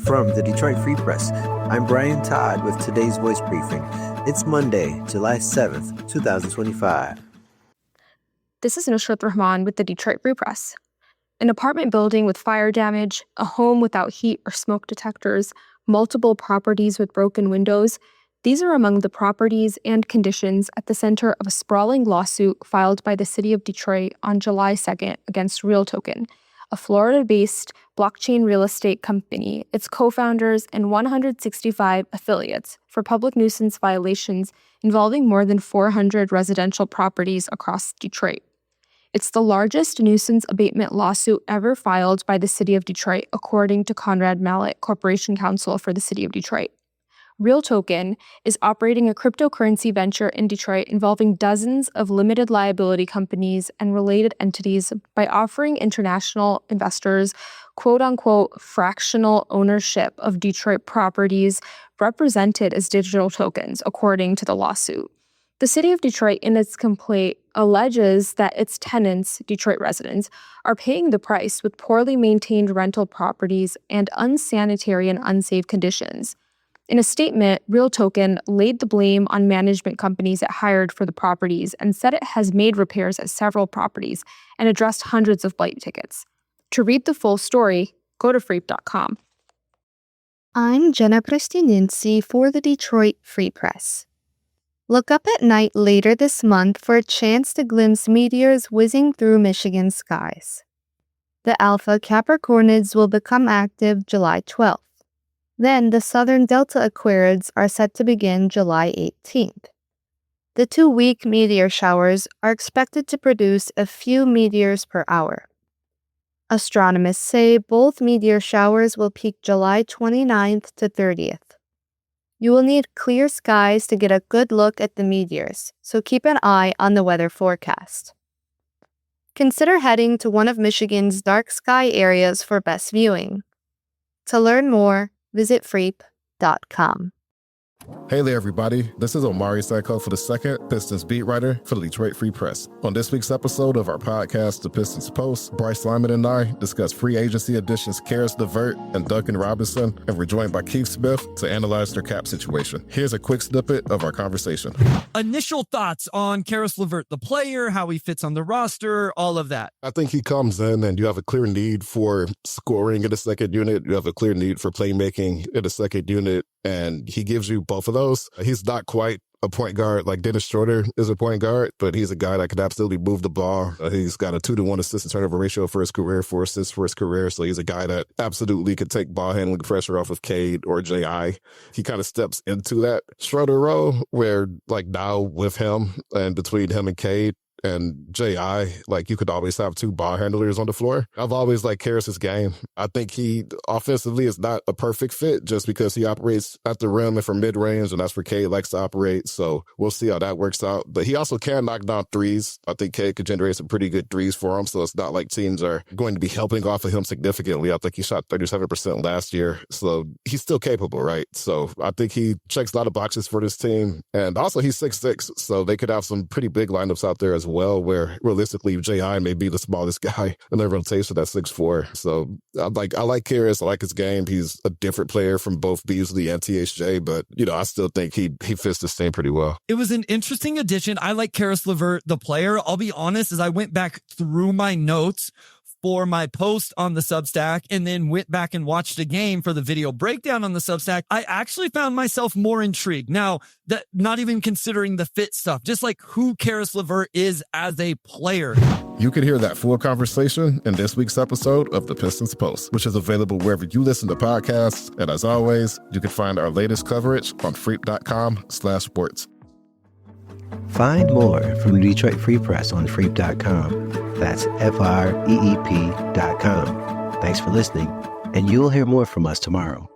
From the Detroit Free Press, I'm Brian Todd with today's voice briefing. It's Monday, July 7th, 2025. This is Nusrat Rahman with the Detroit Free Press. An apartment building with fire damage, a home without heat or smoke detectors, multiple properties with broken windows. These are among the properties and conditions at the center of a sprawling lawsuit filed by the city of Detroit on July 2nd against RealToken, a Florida-based blockchain real estate company, its co-founders, and 165 affiliates for public nuisance violations involving more than 400 residential properties across Detroit. It's the largest nuisance abatement lawsuit ever filed by the city of Detroit, according to Conrad Mallett, Corporation Counsel for the city of Detroit. RealToken is operating a cryptocurrency venture in Detroit involving dozens of limited liability companies and related entities by offering international investors quote-unquote fractional ownership of Detroit properties represented as digital tokens, according to the lawsuit. The city of Detroit, in its complaint, alleges that its tenants, Detroit residents, are paying the price with poorly maintained rental properties and unsanitary and unsafe conditions. In a statement, RealToken laid the blame on management companies it hired for the properties and said it has made repairs at several properties and addressed hundreds of blight tickets. To read the full story, go to freep.com. I'm Jenna Prestininsi for the Detroit Free Press. Look up at night later this month for a chance to glimpse meteors whizzing through Michigan skies. The Alpha Capricornids will become active July 12th. Then the Southern Delta Aquarids are set to begin July 18th. The 2-week meteor showers are expected to produce a few meteors per hour. Astronomers say both meteor showers will peak July 29th to 30th. You will need clear skies to get a good look at the meteors, so keep an eye on the weather forecast. Consider heading to one of Michigan's dark sky areas for best viewing. To learn more, visit freep.com. Hey there, everybody. This is Omari Psycho for the second Pistons beat writer for the Detroit Free Press. On this week's episode of our podcast, The Pistons Post, Bryce Lyman and I discuss free agency additions Caris LeVert and Duncan Robinson, and we're joined by Keith Smith to analyze their cap situation. Here's a quick snippet of our conversation. Initial thoughts on Caris LeVert, the player, how he fits on the roster, all of that. I think he comes in and you have a clear need for scoring in the second unit. You have a clear need for playmaking in the second unit, and he gives you both of those. He's not quite a point guard like Dennis Schroeder is a point guard, but he's a guy that can absolutely move the ball. He's got a 2-to-1 assist to turnover ratio for his career, 4 assists for his career. So he's a guy that absolutely could take ball handling pressure off of Cade or J.I. He kind of steps into that Schroeder role where, like, now with him and between him and Cade and J.I., like, you could always have 2 ball handlers on the floor. I've always liked Caris' game. I think he offensively is not a perfect fit just because he operates at the rim and from mid-range, and that's where Cade likes to operate. So we'll see how that works out. But he also can knock down threes. I think Cade could generate some pretty good threes for him, so it's not like teams are going to be helping off of him significantly. I think he shot 37% last year, so he's still capable, right? So I think he checks a lot of boxes for this team. And also he's 6'6", so they could have some pretty big lineups out there as well, where realistically J.I. may be the smallest guy in their rotation at 6'4". So I like Caris. I like his game. He's a different player from both Beasley and THJ, but I still think he fits this team pretty well. It was an interesting addition. I like Caris LeVert, the player. I'll be honest, as I went back through my notes for my post on the Substack and then went back and watched a game for the video breakdown on the Substack, I actually found myself more intrigued. Now, that not even considering the fit stuff, just like who Caris LeVert is as a player. You can hear that full conversation in this week's episode of The Pistons Post, which is available wherever you listen to podcasts. And as always, you can find our latest coverage on freep.com/sports. Find more from the Detroit Free Press on freep.com. That's FREEP.com. Thanks for listening, and you'll hear more from us tomorrow.